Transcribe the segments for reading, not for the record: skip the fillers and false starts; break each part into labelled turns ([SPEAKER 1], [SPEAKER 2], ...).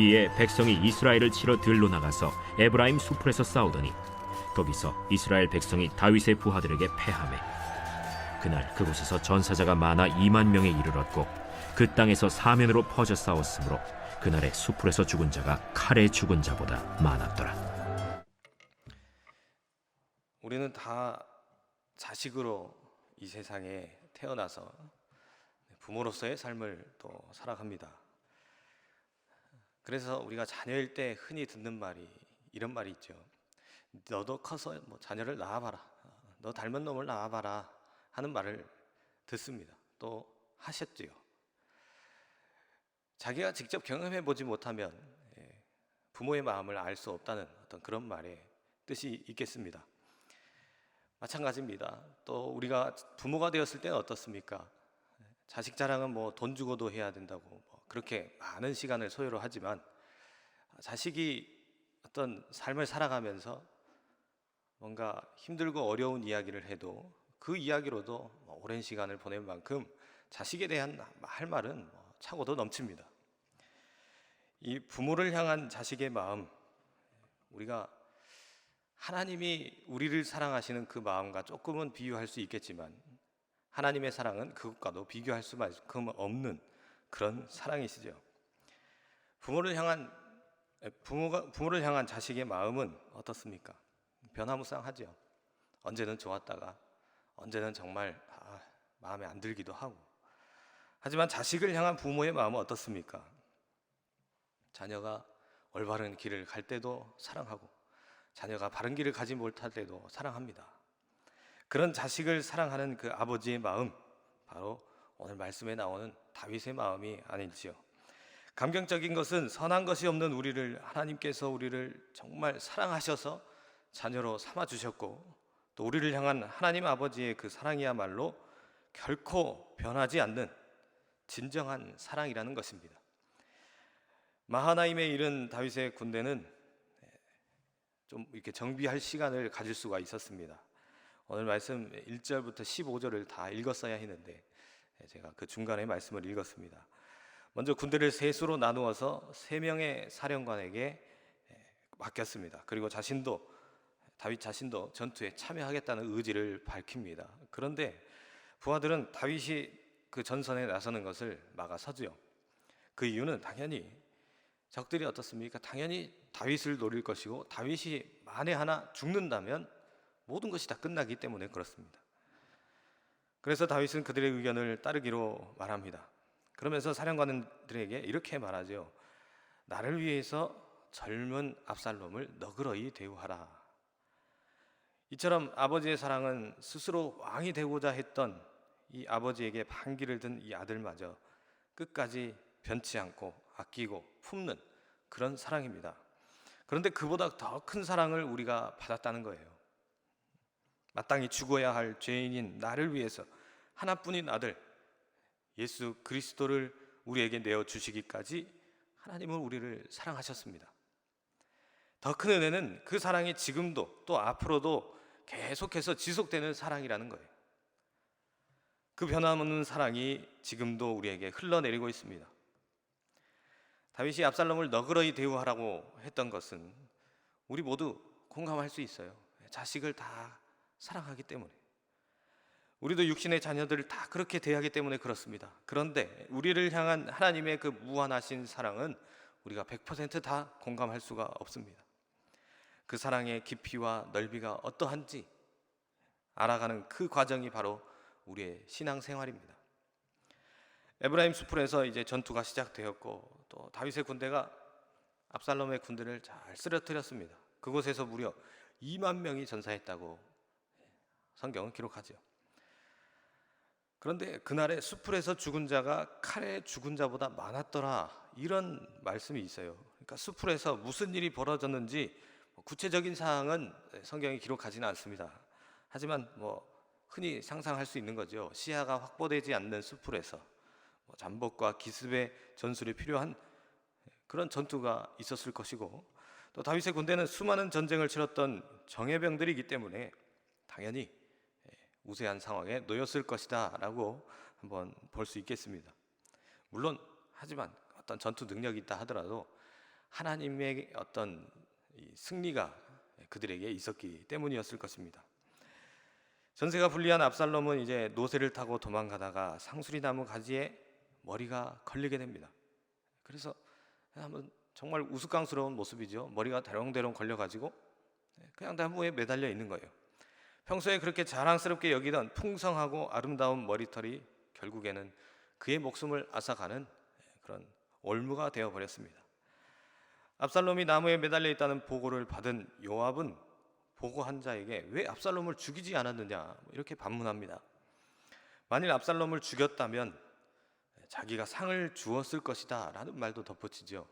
[SPEAKER 1] 이에 백성이 이스라엘을 치러 들로 나가서 에브라임 수풀에서 싸우더니 거기서 이스라엘 백성이 다윗의 부하들에게 패하매 그날 그곳에서 전사자가 많아 2만 명에 이르렀고 그 땅에서 사면으로 퍼져 싸웠으므로 그날의 수풀에서 죽은 자가 칼에 죽은 자보다 많았더라.
[SPEAKER 2] 우리는 다 자식으로 이 세상에 태어나서 부모로서의 삶을 또 살아갑니다. 그래서 우리가 자녀일 때 흔히 듣는 말이 이런 말이 있죠. 너도 커서 자녀를 낳아봐라. 너 닮은 놈을 낳아봐라 하는 말을 듣습니다. 또 하셨지요. 자기가 직접 경험해 보지 못하면 부모의 마음을 알 수 없다는 어떤 그런 말의 뜻이 있겠습니다. 마찬가지입니다. 또 우리가 부모가 되었을 때는 어떻습니까? 자식 자랑은 돈 주고도 해야 된다고 그렇게 많은 시간을 소요를 하지만 자식이 어떤 삶을 살아가면서 뭔가 힘들고 어려운 이야기를 해도 그 이야기로도 오랜 시간을 보낸 만큼 자식에 대한 할 말은 차고도 넘칩니다. 이 부모를 향한 자식의 마음, 우리가 하나님이 우리를 사랑하시는 그 마음과 조금은 비유할 수 있겠지만 하나님의 사랑은 그것과도 비교할 수만큼 없는 그런 사랑이시죠. 부모를 향한 자식의 마음은 어떻습니까? 변화무쌍하죠. 언제는 좋았다가 언제는 정말 마음에 안 들기도 하고. 하지만 자식을 향한 부모의 마음은 어떻습니까? 자녀가 올바른 길을 갈 때도 사랑하고 자녀가 바른 길을 가지 못할 때도 사랑합니다. 그런 자식을 사랑하는 그 아버지의 마음, 바로 오늘 말씀에 나오는 다윗의 마음이 아닐지요. 감격적인 것은 선한 것이 없는 우리를 하나님께서 우리를 정말 사랑하셔서 자녀로 삼아주셨고 또 우리를 향한 하나님 아버지의 그 사랑이야말로 결코 변하지 않는 진정한 사랑이라는 것입니다. 마하나임에 이른 다윗의 군대는 좀 이렇게 정비할 시간을 가질 수가 있었습니다. 오늘 말씀 1절부터 15절을 다 읽었어야 했는데 제가 그 중간에 말씀을 읽었습니다. 먼저 군대를 셋으로 나누어서 3명의 사령관에게 맡겼습니다. 그리고 다윗 자신도 전투에 참여하겠다는 의지를 밝힙니다. 그런데 부하들은 다윗이 그 전선에 나서는 것을 막아서죠. 그 이유는 당연히 적들이 어떻습니까? 당연히 다윗을 노릴 것이고 다윗이 만에 하나 죽는다면 모든 것이 다 끝나기 때문에 그렇습니다. 그래서 다윗은 그들의 의견을 따르기로 말합니다. 그러면서 사령관들에게 이렇게 말하죠. 나를 위해서 젊은 압살롬을 너그러이 대우하라. 이처럼 아버지의 사랑은 스스로 왕이 되고자 했던 이 아버지에게 반기를 든 이 아들마저 끝까지 변치 않고 아끼고 품는 그런 사랑입니다. 그런데 그보다 더 큰 사랑을 우리가 받았다는 거예요. 마땅히 죽어야 할 죄인인 나를 위해서 하나뿐인 아들 예수 그리스도를 우리에게 내어주시기까지 하나님은 우리를 사랑하셨습니다. 더 큰 은혜는 그 사랑이 지금도 또 앞으로도 계속해서 지속되는 사랑이라는 거예요. 그 변함없는 사랑이 지금도 우리에게 흘러내리고 있습니다. 다윗이 압살롬을 너그러이 대우하라고 했던 것은 우리 모두 공감할 수 있어요. 자식을 다 사랑하기 때문에. 우리도 육신의 자녀들을 다 그렇게 대하기 때문에 그렇습니다. 그런데 우리를 향한 하나님의 그 무한하신 사랑은 우리가 100% 공감할 수가 없습니다. 그 사랑의 깊이와 넓이가 어떠한지 알아가는 그 과정이 바로 우리의 신앙생활입니다. 에브라임 수풀에서 이제 전투가 시작되었고 또 다윗의 군대가 압살롬의 군대를 잘 쓰러뜨렸습니다. 그곳에서 무려 2만 명이 전사했다고 성경은 기록하죠. 그런데 그날의 수풀에서 죽은 자가 칼에 죽은 자보다 많았더라, 이런 말씀이 있어요. 그러니까 수풀에서 무슨 일이 벌어졌는지 구체적인 사항은 성경이 기록하지는 않습니다. 하지만 흔히 상상할 수 있는 거죠. 시야가 확보되지 않는 수풀에서 잠복과 기습의 전술이 필요한 그런 전투가 있었을 것이고 또 다윗의 군대는 수많은 전쟁을 치렀던 정예병들이기 때문에 당연히 우세한 상황에 놓였을 것이다 라고 한번 볼 수 있겠습니다. 물론 하지만 어떤 전투 능력이 있다 하더라도 하나님의 어떤 이 승리가 그들에게 있었기 때문이었을 것입니다. 전세가 불리한 압살롬은 이제 노새를 타고 도망가다가 상수리 나무 가지에 머리가 걸리게 됩니다. 그래서 한번 정말 우스꽝스러운 모습이죠. 머리가 대롱대롱 걸려가지고 그냥 나무에 매달려 있는 거예요. 평소에 그렇게 자랑스럽게 여기던 풍성하고 아름다운 머리털이 결국에는 그의 목숨을 앗아가는 그런 올무가 되어버렸습니다. 압살롬이 나무에 매달려 있다는 보고를 받은 요압은 보고한 자에게 왜 압살롬을 죽이지 않았느냐 이렇게 반문합니다. 만일 압살롬을 죽였다면 자기가 상을 주었을 것이다 라는 말도 덧붙이죠.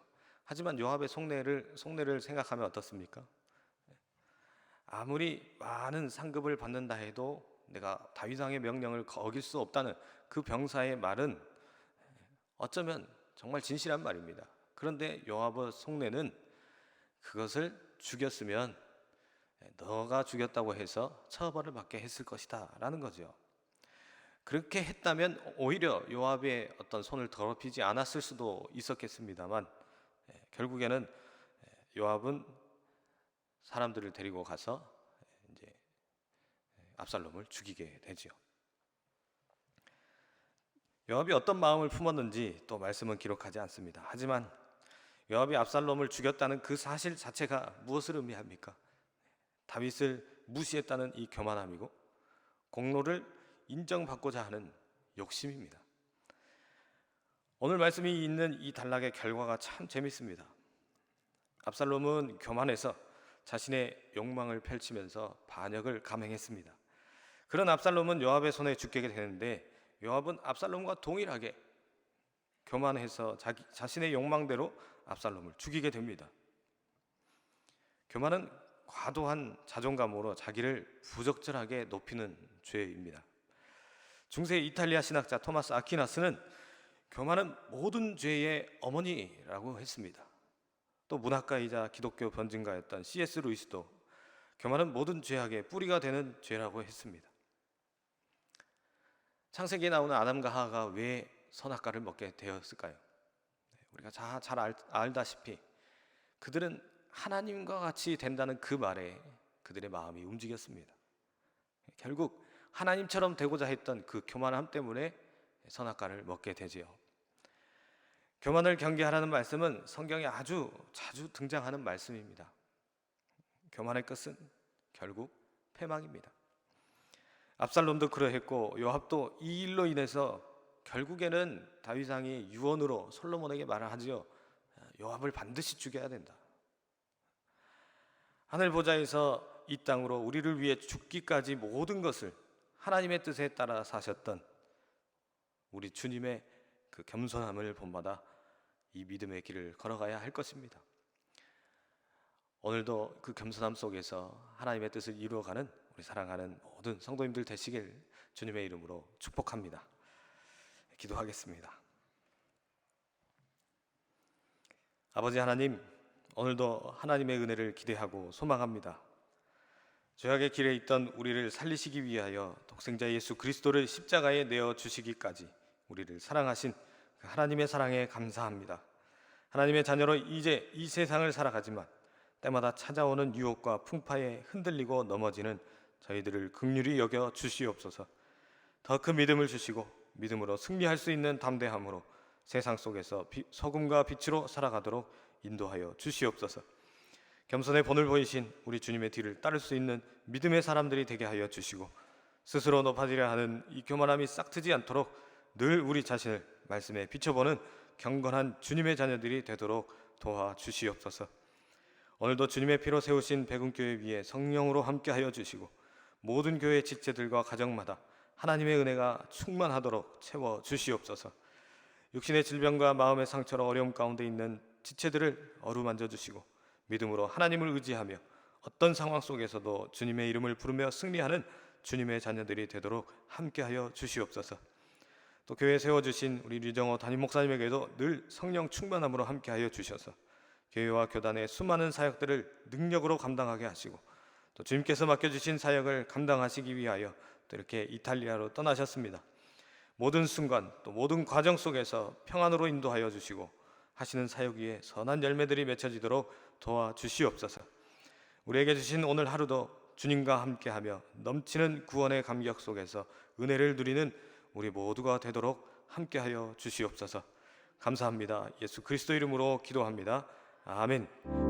[SPEAKER 2] 하지만 요압의 속내를 생각하면 어떻습니까? 아무리 많은 상급을 받는다 해도 내가 다윗 왕의 명령을 어길 수 없다는 그 병사의 말은 어쩌면 정말 진실한 말입니다. 그런데 요압의 속내는 그것을 죽였으면 너가 죽였다고 해서 처벌을 받게 했을 것이다 라는 거죠. 그렇게 했다면 오히려 요압의 어떤 손을 더럽히지 않았을 수도 있었겠습니다만 결국에는 요압은 사람들을 데리고 가서 이제 압살롬을 죽이게 되죠. 요압이 어떤 마음을 품었는지 또 말씀은 기록하지 않습니다. 하지만 요압이 압살롬을 죽였다는 그 사실 자체가 무엇을 의미합니까? 다윗을 무시했다는 이 교만함이고 공로를 인정받고자 하는 욕심입니다. 오늘 말씀이 있는 이 단락의 결과가 참 재밌습니다. 압살롬은 교만해서 자신의 욕망을 펼치면서 반역을 감행했습니다. 그런 압살롬은 요압의 손에 죽게 되는데 요압은 압살롬과 동일하게 교만해서 자신의 욕망대로 압살롬을 죽이게 됩니다. 교만은 과도한 자존감으로 자기를 부적절하게 높이는 죄입니다. 중세 이탈리아 신학자 토마스 아퀴나스는 교만은 모든 죄의 어머니라고 했습니다. 또 문학가이자 기독교 변증가였던 C.S. 루이스도 교만은 모든 죄악의 뿌리가 되는 죄라고 했습니다. 창세기에 나오는 아담과 하와가 왜 선악과를 먹게 되었을까요? 우리가 잘 알다시피 그들은 하나님과 같이 된다는 그 말에 그들의 마음이 움직였습니다. 결국 하나님처럼 되고자 했던 그 교만함 때문에 선악과를 먹게 되지요. 교만을 경계하라는 말씀은 성경에 아주 자주 등장하는 말씀입니다. 교만의 끝은 결국 패망입니다. 압살롬도 그러했고 요압도 이 일로 인해서 결국에는 다윗 왕이 유언으로 솔로몬에게 말을 하지요. 요압을 반드시 죽여야 된다. 하늘 보좌에서 이 땅으로 우리를 위해 죽기까지 모든 것을 하나님의 뜻에 따라 사셨던 우리 주님의 그 겸손함을 본받아 이 믿음의 길을 걸어가야 할 것입니다. 오늘도 그 겸손함 속에서 하나님의 뜻을 이루어가는 우리 사랑하는 모든 성도님들 되시길 주님의 이름으로 축복합니다. 기도하겠습니다. 아버지 하나님, 오늘도 하나님의 은혜를 기대하고 소망합니다. 죄악의 길에 있던 우리를 살리시기 위하여 독생자 예수 그리스도를 십자가에 내어 주시기까지 우리를 사랑하신 그 하나님의 사랑에 감사합니다. 하나님의 자녀로 이제 이 세상을 살아가지만 때마다 찾아오는 유혹과 풍파에 흔들리고 넘어지는 저희들을 긍휼히 여겨 주시옵소서. 더 큰 믿음을 주시고 믿음으로 승리할 수 있는 담대함으로 세상 속에서 소금과 빛으로 살아가도록 인도하여 주시옵소서. 겸손의 본을 보이신 우리 주님의 뒤를 따를 수 있는 믿음의 사람들이 되게 하여 주시고 스스로 높아지려 하는 이 교만함이 싹트지 않도록 늘 우리 자신을 말씀에 비춰보는 경건한 주님의 자녀들이 되도록 도와주시옵소서. 오늘도 주님의 피로 세우신 백운교회 위에 성령으로 함께하여 주시고 모든 교회 지체들과 가정마다 하나님의 은혜가 충만하도록 채워주시옵소서. 육신의 질병과 마음의 상처로 어려움 가운데 있는 지체들을 어루만져 주시고 믿음으로 하나님을 의지하며 어떤 상황 속에서도 주님의 이름을 부르며 승리하는 주님의 자녀들이 되도록 함께하여 주시옵소서. 또 교회에 세워주신 우리 류정호 담임 목사님에게도 늘 성령 충만함으로 함께하여 주셔서 교회와 교단의 수많은 사역들을 능력으로 감당하게 하시고 또 주님께서 맡겨주신 사역을 감당하시기 위하여 또 이렇게 이탈리아로 떠나셨습니다. 모든 순간 또 모든 과정 속에서 평안으로 인도하여 주시고 하시는 사역 위에 선한 열매들이 맺혀지도록 도와주시옵소서. 우리에게 주신 오늘 하루도 주님과 함께하며 넘치는 구원의 감격 속에서 은혜를 누리는 우리 모두가 되도록 함께하여 주시옵소서. 감사합니다. 예수 그리스도 이름으로 기도합니다. 아멘.